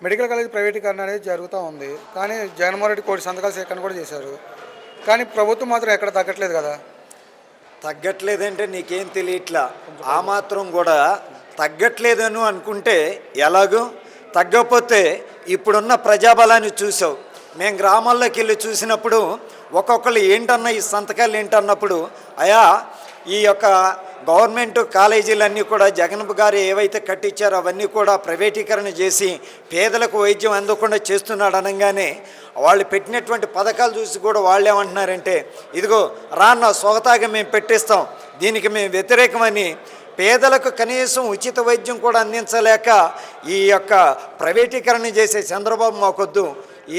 Medical college ప్రైవేటీకరణ అనేది జరుగుతూ ఉంది. కానీ జగన్మోహన్ రెడ్డి కోటి సంతకాల సేకరణ కూడా చేశారు. కానీ ప్రభుత్వం మాత్రం ఎక్కడ తగ్గట్లేదు కదా. తగ్గట్లేదంటే నీకేం తెలియట్లా. ఆ మాత్రం కూడా తగ్గట్లేదని అనుకుంటే ఎలాగూ తగ్గకపోతే ఇప్పుడున్న ప్రజాబలాన్ని చూసావు. మేము గ్రామాల్లోకి వెళ్ళి చూసినప్పుడు ఒక్కొక్కరు ఏంటన్నా ఈ సంతకాలు ఏంటన్నప్పుడు అయా ఈ యొక్క గవర్నమెంట్ కాలేజీలన్నీ కూడా జగన్ గారు ఏవైతే కట్టించారో అవన్నీ కూడా ప్రైవేటీకరణ చేసి పేదలకు వైద్యం అందకుండా చేస్తున్నాడు అనగానే వాళ్ళు పెట్టినటువంటి పథకాలు చూసి కూడా వాళ్ళు ఏమంటున్నారంటే ఇదిగో రాన్న సొగతాగా మేము పెట్టిస్తాం, దీనికి మేము వ్యతిరేకమని పేదలకు కనీసం ఉచిత వైద్యం కూడా అందించలేక ఈ యొక్క ప్రైవేటీకరణ చేసే చంద్రబాబు మాకొద్దు,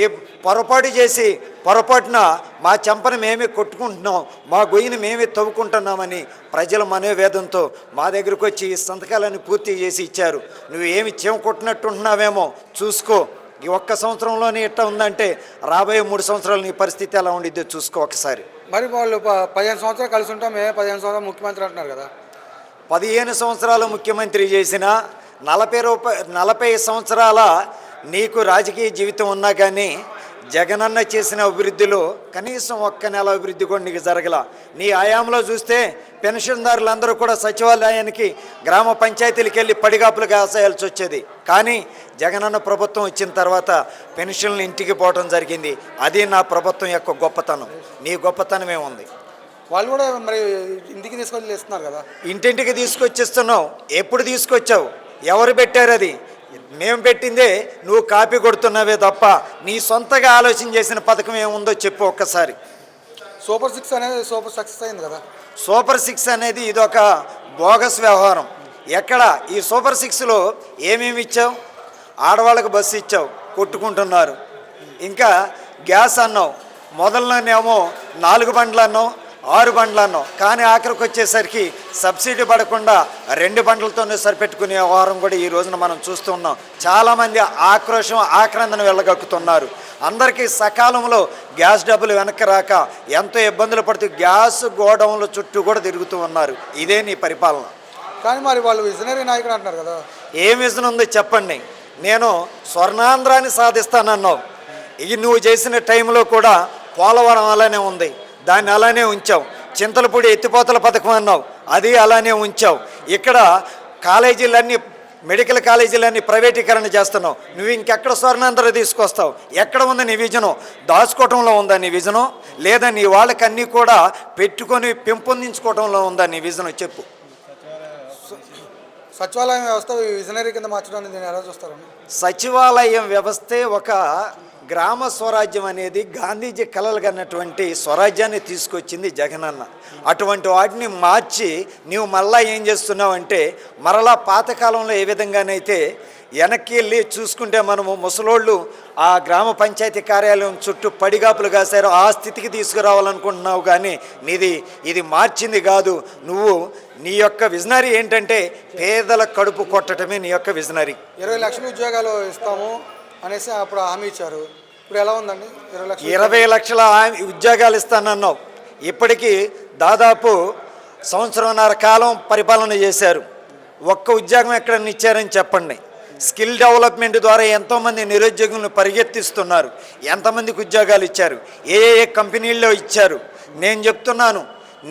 ఏ పొరపాటు చేసి పొరపాటున మా చెంపను మేమే కొట్టుకుంటున్నాం, మా గొయ్యిని మేమే తవ్వుకుంటున్నామని ప్రజల మనోవేదంతో మా దగ్గరకు వచ్చి ఈ సంతకాలను పూర్తి చేసి ఇచ్చారు. నువ్వు ఏమి చెం కొట్టినట్టుంటున్నావేమో చూసుకో, ఈ ఒక్క సంవత్సరంలోనే ఎట్లా ఉందంటే రాబోయే 3 సంవత్సరాలు నీ పరిస్థితి ఎలా ఉండిద్దో చూసుకో ఒకసారి. మరి వాళ్ళు 15 సంవత్సరాలు కలిసి ఉంటాం, 15 సంవత్సరాలు ముఖ్యమంత్రి అంటున్నారు కదా. 15 సంవత్సరాలు ముఖ్యమంత్రి చేసిన 40 సంవత్సరాల నీకు రాజకీయ జీవితం ఉన్నా కానీ జగనన్న చేసిన అభివృద్ధిలో కనీసం ఒక్క నెల అభివృద్ధి కూడా నీకు జరగల. నీ ఆయాంలో చూస్తే పెన్షన్దారులందరూ కూడా సచివాలయానికి గ్రామ పంచాయతీలకు వెళ్ళి పడిగాపులు కాసేయాల్సి వచ్చేది. కానీ జగనన్న ప్రభుత్వం వచ్చిన తర్వాత పెన్షన్లు ఇంటికి పోవడం జరిగింది. అది నా ప్రభుత్వం యొక్క గొప్పతనం. నీ గొప్పతనం ఏముంది? వాళ్ళు కూడా మరి ఇంటికి తీసుకొచ్చి ఇస్తున్నారు కదా. ఇంటింటికి తీసుకొచ్చిస్తున్నావు. ఎప్పుడు తీసుకొచ్చావు? ఎవరు పెట్టారు? అది మేము పెట్టిందే, నువ్వు కాపీ కొడుతున్నావే తప్ప నీ సొంతగా ఆలోచన చేసిన పథకం ఏముందో చెప్పు ఒక్కసారి. సూపర్ 6 అనేది సూపర్ సక్సెస్ అయింది కదా. సూపర్ 6 అనేది ఇదొక బోగస్ వ్యవహారం. ఎక్కడ ఈ సూపర్ 6లో ఏమేమి ఇచ్చావు? ఆడవాళ్ళకు బస్సు ఇచ్చావు, కొట్టుకుంటున్నారు. ఇంకా గ్యాస్ అన్నావు, మొదలనేమో 4 బండ్లు అన్నావు, 6 బండ్లు అన్నావు. కానీ ఆఖరికి వచ్చేసరికి సబ్సిడీ పడకుండా 2 బండ్లతోనే సరిపెట్టుకునే వ్యవహారం కూడా ఈ రోజున మనం చూస్తున్నాం. చాలామంది ఆక్రోశం ఆక్రందన వెళ్ళగక్కుతున్నారు. అందరికీ సకాలంలో గ్యాస్ డబ్బులు వెనక్కి రాక ఎంతో ఇబ్బందులు పడుతూ గ్యాస్ గోడౌన్ల చుట్టూ కూడా తిరుగుతూ ఉన్నారు. ఇదే నీ పరిపాలన. కానీ మరి వాళ్ళు విజనరీ నాయకుడు అంటున్నారు కదా. ఏం విజన్ ఉందో చెప్పండి. నేను స్వర్ణాంధ్రాన్ని సాధిస్తానన్నావు. ఇది నువ్వు చేసిన టైంలో కూడా పోలవరం అలానే ఉంది, దాన్ని అలానే ఉంచావు. చింతలపూడి ఎత్తిపోతల పథకం అన్నావు, అది అలానే ఉంచావు. ఇక్కడ కాలేజీలన్నీ మెడికల్ కాలేజీలన్నీ ప్రైవేటీకరణ చేస్తున్నావు. నువ్వు ఇంకెక్కడ స్వర్ణాంధ్ర తీసుకొస్తావు? ఎక్కడ ఉంది నీ విజను? దాచుకోవటంలో ఉందా నీ విజను? లేదా నీ వాళ్ళకన్నీ కూడా పెట్టుకొని పెంపొందించుకోవడంలో ఉందా నీ విజను? చెప్పు. సచివాలయం వ్యవస్థ విజనరీ కింద మార్చడానికి దీన్ని ఎలా చూస్తారు? సచివాలయం వ్యవస్థే ఒక గ్రామ స్వరాజ్యం అనేది గాంధీజీ కలలు కన్నటువంటి స్వరాజ్యాన్ని తీసుకొచ్చింది జగనన్న. అటువంటి వాటిని మార్చి నువ్వు మళ్ళా ఏం చేస్తున్నావు అంటే మరలా పాతకాలంలో ఏ విధంగానైతే వెనక్కి వెళ్ళి చూసుకుంటే మనము ముసలోళ్ళు ఆ గ్రామ పంచాయతీ కార్యాలయం చుట్టూ పడిగాపులు కాశారు, ఆ స్థితికి తీసుకురావాలనుకుంటున్నావు. కానీ ఇది మార్చింది కాదు. నువ్వు నీ యొక్క విజనరీ ఏంటంటే పేదల కడుపు కొట్టడమే నీ యొక్క విజనరీ. 20 లక్షల ఉద్యోగాలు ఇస్తాము అనేసి అప్పుడు హామీ ఇచ్చారు. ఇప్పుడు ఎలా ఉందండి? 20 లక్షల ఉద్యోగాలు ఇస్తానన్నావు. ఇప్పటికీ దాదాపు 1.5 సంవత్సరం కాలం పరిపాలన చేశారు. ఒక్క ఉద్యోగం ఎక్కడన్నా ఇచ్చారని చెప్పండి. స్కిల్ డెవలప్మెంట్ ద్వారా ఎంతోమంది నిరుద్యోగులను పరిగెత్తిస్తున్నారు. ఎంతమందికి ఉద్యోగాలు ఇచ్చారు? ఏ కంపెనీల్లో ఇచ్చారు? నేను చెప్తున్నాను,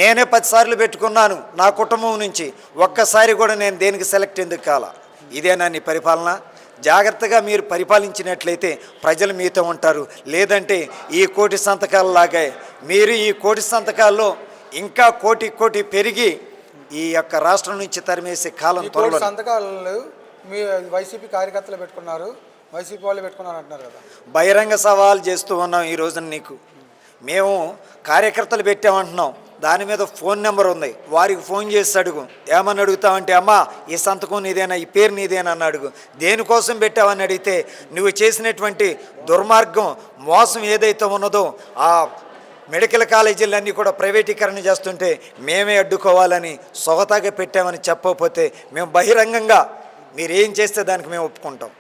నేనే 10 సార్లు పెట్టుకున్నాను నా కుటుంబం నుంచి. ఒక్కసారి కూడా నేను దేనికి సెలెక్ట్ ఎందుకు కాలా? ఇదేనా నీ పరిపాలన? జాగ్రత్తగా మీరు పరిపాలించినట్లయితే ప్రజలు మీతో ఉంటారు. లేదంటే ఈ కోటి సంతకాలలాగా మీరు ఈ కోటి సంతకాల్లో ఇంకా కోటి పెరిగి ఈ యొక్క రాష్ట్రం నుంచి తరిమేసే కాలం త్వరలో. సంతకాలు మీ వైసీపీ కార్యకర్తలు పెట్టుకున్నారు, వైసీపీ వాళ్ళు పెట్టుకున్నారు అంటున్నారు కదా. బహిరంగ సవాల్ చేస్తూ ఉన్నాం ఈ రోజున నీకు. మేము కార్యకర్తలు పెట్టామంటున్నాం, దాని మీద ఫోన్ నెంబర్ ఉంది, వారికి ఫోన్ చేసి అడుగు. ఏమని అడుగుతావంటే అమ్మా ఈ సంతకం నీదేనా, ఈ పేరు నీదేనా అని అడుగు. దేనికోసం పెట్టావని అడిగితే నువ్వు చేసినటువంటి దుర్మార్గం మోసం ఏదైతే ఉన్నదో ఆ మెడికల్ కాలేజీలన్నీ కూడా ప్రైవేటీకరణ చేస్తుంటే మేమే అడ్డుకోవాలని సొగతాగా పెట్టామని చెప్పకపోతే మేము బహిరంగంగా మీరేం చేస్తే దానికి మేము ఒప్పుకుంటాం.